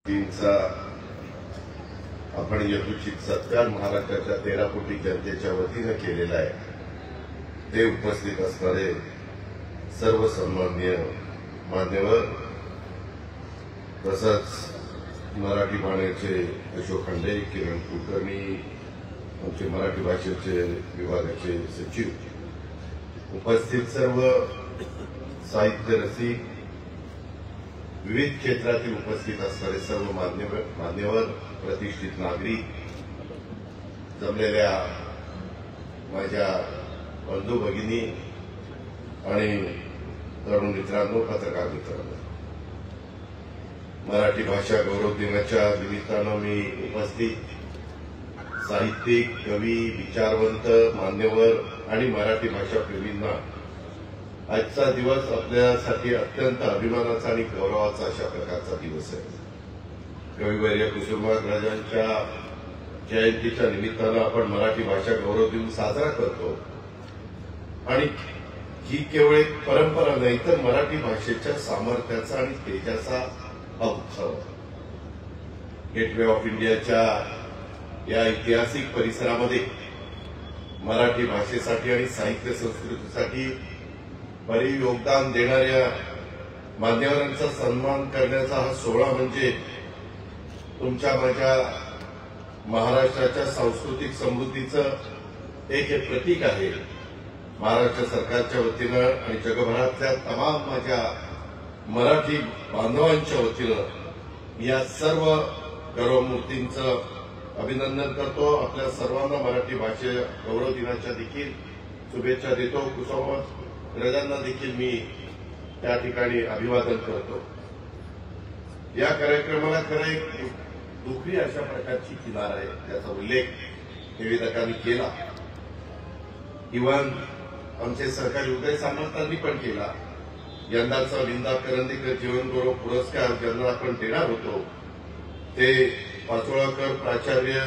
चा आपण यथोचित सत्कार महाराष्ट्राच्या 13 कोटी जनतेच्या वतीने केलेला आहे। ते उपस्थित असणारे सर्व सन्माननीय मान्यवर, तसंच मराठी बाणेचे अशोक खंडे, किरण कुलकर्णी, आमचे मराठी भाषेचे विभागाचे सचिव, उपस्थित सर्व साहित्य रसिक, विविध क्षेत्रातील उपस्थित असणारे सर्व मान्यवर, प्रतिष्ठित नागरिक, जमलेल्या माझ्या बंधू भगिनी आणि तरुण मित्रांनो, पत्रकार मित्रांनो, मराठी भाषा गौरव दिनाच्या निमित्तानं मी उपस्थित साहित्यिक, कवी, विचारवंत, मान्यवर आणि मराठी भाषा प्रेमींना आजचा दिवस आपल्यासाठी अत्यंत अभिमानाचा आणि गौरवाचा अशा प्रकारचा दिवस आहे। कविवर्य कुसुमाग्रजांच्या जयंतीच्या निमित्तानं आपण मराठी भाषा गौरव दिन साजरा करतो आणि ही केवळ एक परंपरा नाही, तर मराठी भाषेच्या सामर्थ्याचा आणि तेजाचा हा उत्सव। गेटवे ऑफ इंडियाच्या या ऐतिहासिक परिसरामध्ये मराठी भाषेसाठी आणि साहित्य संस्कृतीसाठी भरीव योगदान देणाऱ्या मान्यवरांचा सन्मान करण्याचा हा सोहळा म्हणजे तुमच्या माझ्या महाराष्ट्राच्या सांस्कृतिक समृद्धीचं एक हे प्रतीक आहे। महाराष्ट्र सरकारच्या वतीनं आणि जगभरातल्या तमाम माझ्या मराठी बांधवांच्या वतीनं या सर्व गौरवमूर्तींचं अभिनंदन करतो। आपल्या सर्वांना मराठी भाषे गौरव दिनाच्या देखील शुभेच्छा देतो। कुसुमाग्रजांना देखील मी त्या ठिकाणी अभिवादन करतो। या कार्यक्रमाला खरं एक दुखरी अशा प्रकारची किनार आहे, त्याचा उल्लेख निवेदकांनी केला, इव्हन आमचे सहकारी उदय सामंतांनी पण केला। यंदाचा विंदा करंदीकर जीवनगौरव पुरस्कार ज्यांना आपण देणार होतो ते पाचोळाकर प्राचार्य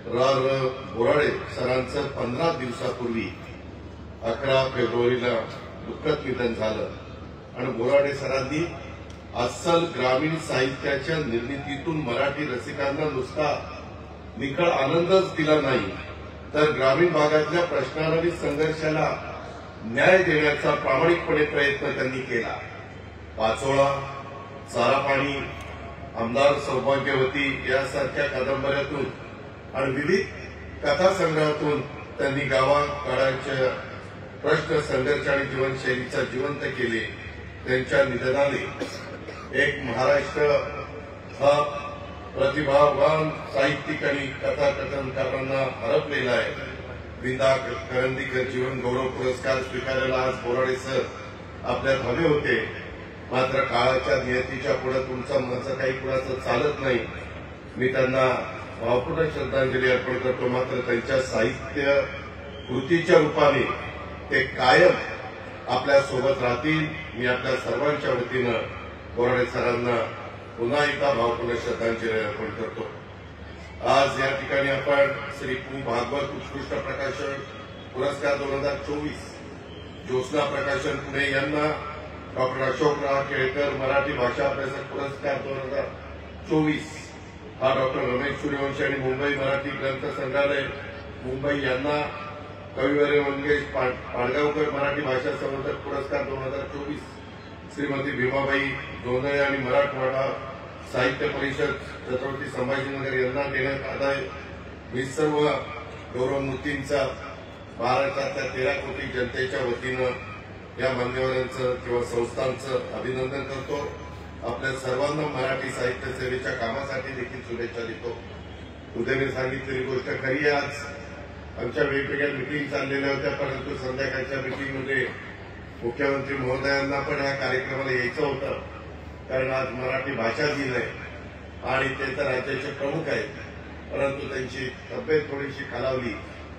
र बोराडे सरांचं 15 दिवसापूर्वी 11 फेब्रुवारीला दुःखद निधन झालं आणि बोराडे सरांनी अस्सल ग्रामीण साहित्याच्या निर्मितीतून मराठी रसिकांना नुसता निखळ आनंदच दिला नाही, तर ग्रामीण भागातल्या प्रश्नांना आणि संघर्षाला न्याय देण्याचा प्रामाणिकपणे प्रयत्न त्यांनी केला। पाचोळा, चारा पाणी, आमदार सौभाग्यवती यासारख्या कादंबऱ्यातून आणि विविध कथासंग्रहातून त्यांनी गावागाड्यांच्या प्रश्न, संघर्ष आणि जीवनशैलीचा जिवंत केले। त्यांच्या निधनाने एक महाराष्ट्र हा प्रतिभावान साहित्यिक आणि कथाकथनकारांना हरपलेला आहे। विंदा करंदीकर जीवन गौरव पुरस्कार स्वीकारायला आज बोराडे सर आपल्यात हवे होते, मात्र काळाच्या नियतीच्या पुढे तुमचं माझं काही कुणाचं चालत नाही। मी त्यांना भावपूर्ण श्रद्धांजली अर्पण करतो, मात्र त्यांच्या साहित्य कृतीच्या रूपाने ते कायम आपल्या सोबत राहतील। मी आपल्या सर्वांच्या वतीनं बोराडे सरांना पुन्हा एकदा भावपूर्ण श्रद्धांजली अर्पण करतो। आज या ठिकाणी आपण श्री पु भागवत उत्कृष्ट प्रकाशन पुरस्कार 2024, ज्योत्स्ना प्रकाशन पुणे यांना डॉक्टर अशोकराव केळकर मराठी भाषा अभ्यासक पुरस्कार 2024 हा डॉक्टर रमेश सूर्यवंशी आणि मुंबई मराठी ग्रंथ संग्रहालय मुंबई यांना कविवर्य मंगेश पाडगावकर मराठी भाषा संवर्धक पुरस्कार 2024, श्रीमती भीमाबाई जोंधळे आणि मराठवाडा साहित्य परिषद छत्रपती संभाजीनगर यांना देण्यात आला आहे। मी सर्व गौरवमूर्तींचा महाराष्ट्रातल्या 13 कोटी जनतेच्या वतीनं या मान्यवरांचं किंवा संस्थांचं अभिनंदन करतो। आपल्या सर्वांना मराठी साहित्य सेवेच्या कामासाठी देखील शुभेच्छा देतो। उदयने सांगितलेली गोष्ट खरी आहे। आज आमच्या वेगवेगळ्या मिटिंग चाललेल्या होत्या, परंतु संध्याकाळच्या मिटिंगमध्ये मुख्यमंत्री महोदयांना पण या कार्यक्रमाला यायचं होतं, कारण आज मराठी भाषा दिन आहे आणि ते तर राज्याचे प्रमुख आहेत, परंतु त्यांची तब्येत थोडीशी खालावली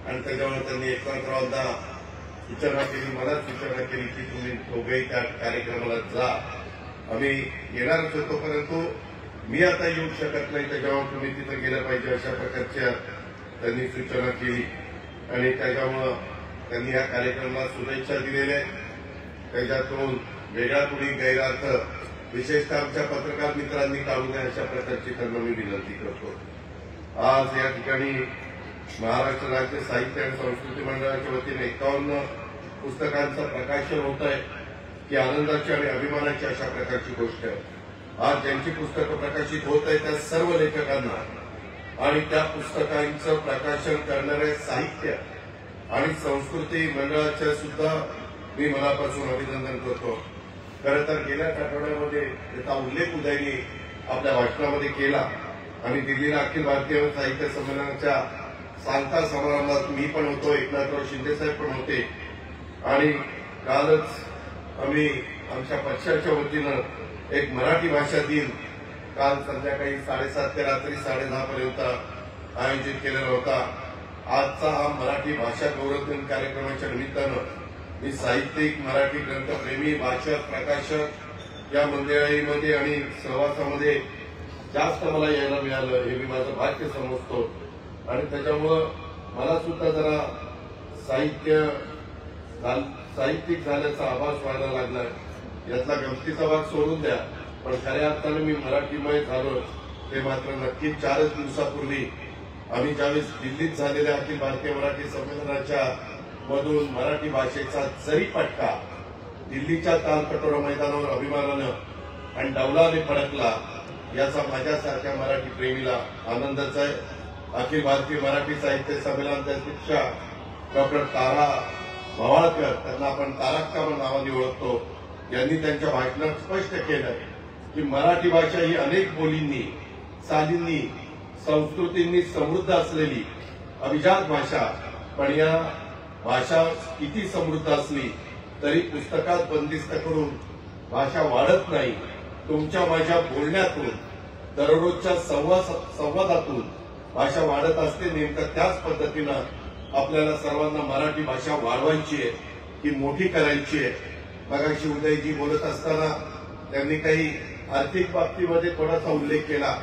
आणि त्याच्यामुळे त्यांनी एकनाथरावांना सूचना केली, मला सूचना केली की तुम्ही दोघेही त्या कार्यक्रमाला जा। आम्ही येणारच होतो, परंतु मी आता येऊ शकत नाही, त्याच्यामुळे तुम्ही तिथे गेलं पाहिजे अशा प्रकारच्या त्यांनी सूचना केली आणि त्याच्यामुळं त्यांनी या कार्यक्रमाला शुभेच्छा दिलेल्या आहेत। त्याच्यातून वेगळा कुणी गैरअर्थ विशेषतः आमच्या पत्रकार मित्रांनी काढू नये अशा प्रकारची त्यांना मी विनंती करतो। आज या ठिकाणी महाराष्ट्र राज्य साहित्य आणि संस्कृती मंडळाच्या वतीने 51 पुस्तकांचं प्रकाशन होत आहे, की आनंदाची आणि अभिमानाची अशा प्रकारची गोष्ट आहे। आज ज्यांची पुस्तकं प्रकाशित होत आहे त्या सर्व लेखकांना आणि त्या पुस्तकांचं प्रकाशन करणाऱ्या साहित्य आणि संस्कृती मंडळाच्या सुद्धा मी मनापासून अभिनंदन करतो। खरं तर गेल्या आठवड्यामध्ये त्याचा उल्लेख उदयनी आपल्या भाषणामध्ये केला आणि दिल्लीला अखिल भारतीय साहित्य संमेलनाच्या सांगता समारंभात मी पण होतो, एकनाथराव शिंदे साहेब पण होते आणि कालच आम्ही आमच्या पक्षाच्या वतीनं एक मराठी भाषा दिन काल संध्याकाळी 7:30 ते रात्री 10:30 पर्यंत आयोजित केलेला होता। आजचा हा मराठी भाषा गौरव दिन कार्यक्रमाच्या निमित्तानं मी साहित्यिक, मराठी ग्रंथप्रेमी, वाचक, प्रकाशक या मंडळीमध्ये आणि सहवासामध्ये जास्त मला यायला मिळालं हे मी माझं भाग्य समजतो आणि त्याच्यामुळं मला सुद्धा जरा साहित्यिक झाल्याचा आभास व्हायला लागलाय। यातला गमतीचा भाग सोडून द्या, पण खऱ्या अर्थाने मी मराठीमय झालो ते मात्र नक्कीच 4 दिवसापूर्वी आम्ही ज्यावेळेस दिल्लीत झालेल्या अखिल भारतीय मराठी संमेलनाच्या मधून मराठी भाषेचा जरी पटका दिल्लीच्या तालकटोरा मैदानावर अभिमानानं आणि डौलाने फडकला याचा माझ्यासारख्या मराठी प्रेमीला आनंदच आहे। अखिल भारतीय मराठी साहित्य संमेलनाच्या अध्यक्षा डॉक्टर तारा भवाळकर, त्यांना आपण तारक्का नावाने ओळखतो, यांनी त्यांच्या भाषणात स्पष्ट केलं की मराठी भाषा ही अनेक बोलींनी, चालींनी, संस्कृतींनी समृद्ध असलेली अभिजात भाषा, पण या भाषा किती समृद्ध असली तरी पुस्तकात बंदिस्त करून भाषा वाढत नाही। तुमच्या माझ्या बोलण्यातून, दररोजच्या संवादातून भाषा वाढत असते। नेमकं त्याच पद्धतीनं आपल्याला सर्वांना मराठी भाषा वाढवायची आहे, ही मोठी करायची आहे। मगाशी उदयजी बोलत असताना त्यांनी काही आर्थिक बाबतीमध्ये थोडासा उल्लेख केला।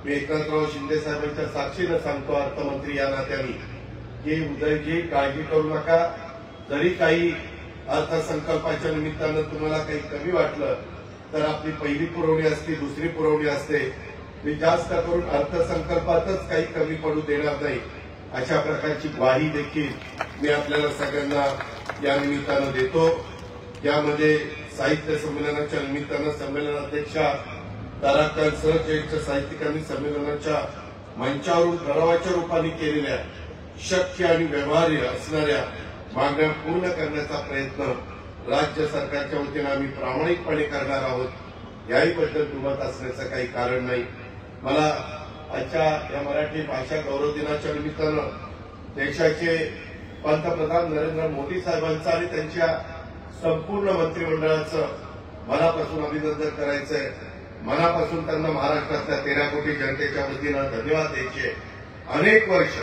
मी एकनाथराव शिंदे साहेबांच्या साक्षीनं सांगतो अर्थमंत्री या नात्याने की उदयजी काळजी करू नका, जरी काही अर्थसंकल्पाच्या निमित्तानं तुम्हाला काही कमी वाटलं तर आपली पहिली पुरवणी असते, दुसरी पुरवणी असते, मी जास्त करून अर्थसंकल्पातच काही कमी पडू देणार नाही अशा प्रकारची ग्वाही देखील मी आपल्याला सगळ्यांना या निमित्तानं देतो। यामध्ये साहित्य संमेलनाच्या निमित्तानं संमेलनाध्यक्षा ताराकांसह ज्येष्ठ साहित्यिकांनी संमेलनाच्या मंचावरून ठरावाच्या रूपाने केलेल्या शक्य आणि व्यवहार्य असणाऱ्या मागण्या पूर्ण करण्याचा प्रयत्न राज्य सरकारच्या वतीनं आम्ही प्रामाणिकपणे करणार आहोत। याहीबद्दल दुमत असण्याचं काही कारण नाही। मला आजच्या या मराठी भाषा गौरव दिनाच्या निमित्तानं देशाचे पंतप्रधान नरेंद्र मोदी साहेबांचं आणि त्यांच्या संपूर्ण मंत्रिमंडळाचं मनापासून अभिनंदन करायचंय। मनापासून त्यांना महाराष्ट्रातल्या 13 कोटी जनतेच्या वतीनं धन्यवाद द्यायचे। अनेक वर्ष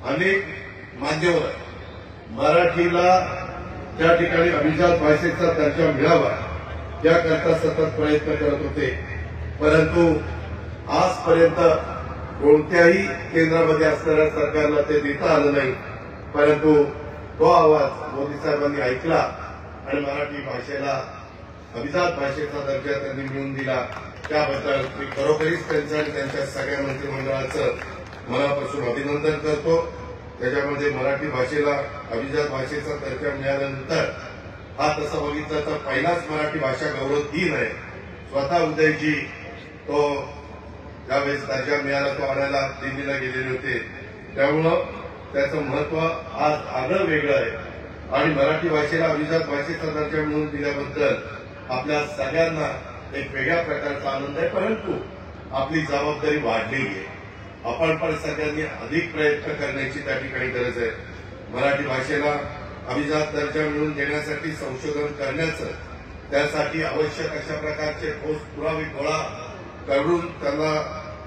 अनेक मान्यवर मराठीला त्या ठिकाणी अभिजात भाषेचा दर्जा मिळावा याकरता सतत प्रयत्न करत होते, परंतु आजपर्यंत कोणत्याही केंद्रामध्ये असणाऱ्या सरकारला ते देता आलं नाही। परंतु तो आवाज मोदी साहेबांनी ऐकला आणि मराठी भाषेला अभिजात भाषेचा दर्जा त्यांनी मिळवून दिला। त्याबद्दल मी खरोखरीच त्यांचं आणि त्यांच्या सगळ्या मंत्रिमंडळाचं मनापासून अभिनंदन करतो। त्याच्यामध्ये मराठी भाषेला अभिजात भाषेचा दर्जा मिळाल्यानंतर हा तसा बघितला तर पहिलाच मराठी भाषा गौरव दिन आहे। स्वतः उदयजी तो ज्यावेळेस दर्जा मिळाला तो आणायला दिल्लीला गेलेले होते, त्यामुळं त्याचं महत्व आज आगळं वेगळं आहे आणि मराठी भाषेला अभिजात भाषेचा दर्जा मिळवून दिल्याबद्दल आपल्या सगळ्यांना एक वेगळ्या प्रकारचा आनंद आहे। परंतु आपली जबाबदारी वाढलेली आहे, आपण पण सगळ्यांनी अधिक प्रयत्न करण्याची त्या ठिकाणी गरज आहे। मराठी भाषेला अभिजात दर्जा मिळवून देण्यासाठी संशोधन करण्याचं, त्यासाठी आवश्यक अशा प्रकारचे ठोस पुरावे गोळा करून त्यांना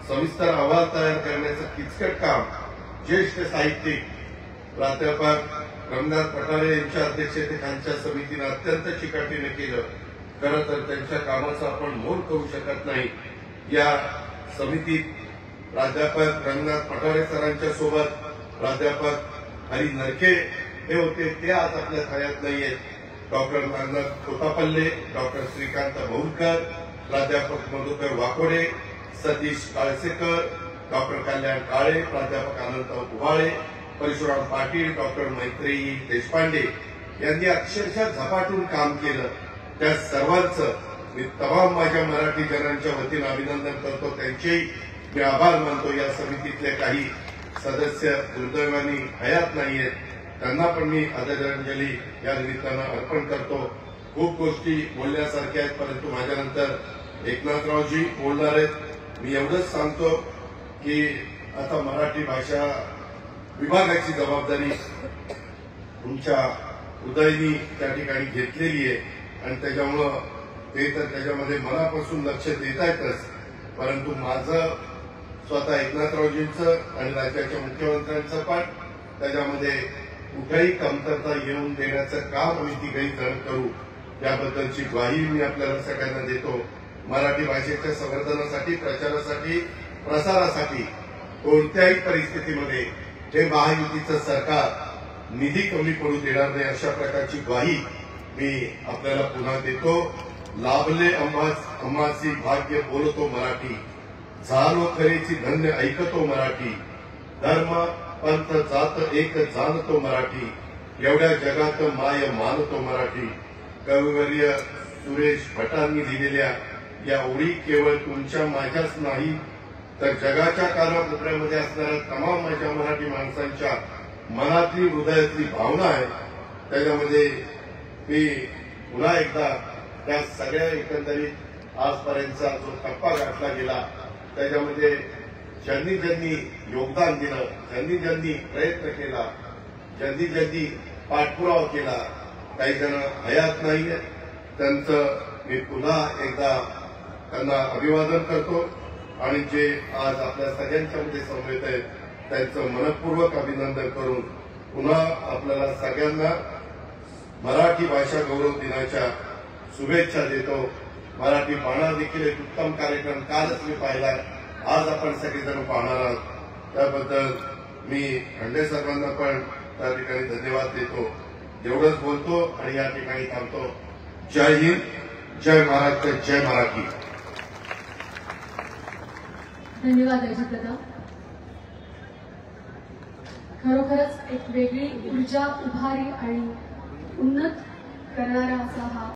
सविस्तर अहवाल तयार करण्याचं किचकट काम ज्येष्ठ साहित्यिक प्राध्यापक रमनाथ पठारे यांच्या अध्यक्षतेखालच्या समितीनं अत्यंत चिकाटीने केलं। खरं तर त्यांच्या कामाचं आपण मोल करू शकत नाही। या समितीत प्राध्यापक रमनाथ पठारे सरांच्या सोबत प्राध्यापक हरी नरके हे होते, ते आज आपल्या खऱ्यात नाहीयेत। डॉक्टर नागनाथ कोतापल्ले, डॉक्टर श्रीकांत बहुलकर, प्राध्यापक मधुकर वाकोडे, सतीश काळसेकर, डॉक्टर कल्याण काळे, प्राध्यापक अनंत उबाळे, परशुराम पाटील, डॉक्टर मैत्रेयी देशपांडे यांनी अक्षरशः झपाटून काम केलं. त्या सर्वांचं मी तमाम माझ्या मराठी जनांच्या वतीनं अभिनंदन करतो. त्यांचेही मी आभार मानतो. या समितीतले काही सदस्य दुर्दैवाने हयात नाहीयेत, त्यांना पण मी आदरांजली या निमित्तानं अर्पण करतो. खूप गोष्टी बोलण्यासारख्या आहेत, परंतु माझ्यानंतर एकनाथरावजी बोलणार आहेत. मी एवढंच सांगतो की आता मराठी भाषा विभागाची जबाबदारी तुमच्या उदयनी त्या ठिकाणी घेतलेली आहे आणि त्याच्यामुळं ते तर त्याच्यामध्ये मनापासून लक्ष देतायतच, परंतु माझं स्वतः एकनाथरावजींचं आणि राज्याच्या मुख्यमंत्र्यांचं पण त्याच्यामध्ये कुठेही कमतरता येऊन देण्याचं काम आम्ही तिघही जण करू, याबद्दलची ग्वाही मी आपल्याला सगळ्यांना देतो. मराठी भाषेच्या संवर्धनासाठी, प्रचारासाठी, प्रसारासाठी कोणत्याही परिस्थितीमध्ये हे महायुतीचं सरकार निधी कमी पडू देणार नाही, अशा प्रकारची ग्वाही मी आपल्याला पुन्हा देतो. लाभले आम्हासी भाग्य बोलतो मराठी, झालो खरेची धन्य ऐकतो मराठी, धर्म पंथ जात एक जाणतो मराठी, एवढ्या जगात माय मानतो मराठी. कविवर्य सुरेश भटांनी लिहिलेल्या या ओळी केवळ तुमच्या माझ्याच नाही तर जगाच्या कानाकोपऱ्यामध्ये असणाऱ्या तमाम माझ्या मराठी माणसांच्या मनातली, हृदयातली भावना आहे. त्याच्यामध्ये मी पुन्हा एकदा त्या सगळ्या एकंदरीत आजपर्यंतचा जो टप्पा गाठला गेला त्याच्यामध्ये ज्यांनी ज्यांनी योगदान दिलं, ज्यांनी ज्यांनी प्रयत्न केला, ज्यांनी ज्यांनी पाठपुरावा केला, काही जण हयात नाहीये, त्यांचं मी पुन्हा एकदा त्यांना अभिवादन करतो आणि जे आज आपल्या सगळ्यांच्या मध्ये समवेत आहेत त्यांचं मनपूर्वक अभिनंदन करून पुन्हा आपल्याला सगळ्यांना मराठी भाषा गौरव दिनाच्या शुभेच्छा देतो. मराठी पाहणार देखील एक उत्तम कार्यक्रम कालच मी पाहिला, आज आपण सगळेजण पाहणार आहात. त्याबद्दल मी खंडे सर्वांना पण त्या ठिकाणी धन्यवाद देतो. एवढंच बोलतो आणि या ठिकाणी थांबतो. जय हिंद, जय महाराष्ट्र, जय मराठी. धन्यवाद अजितदादा. खरोखरच एक वेगळी ऊर्जा, उभारी आणि उन्नत करणारा असा हा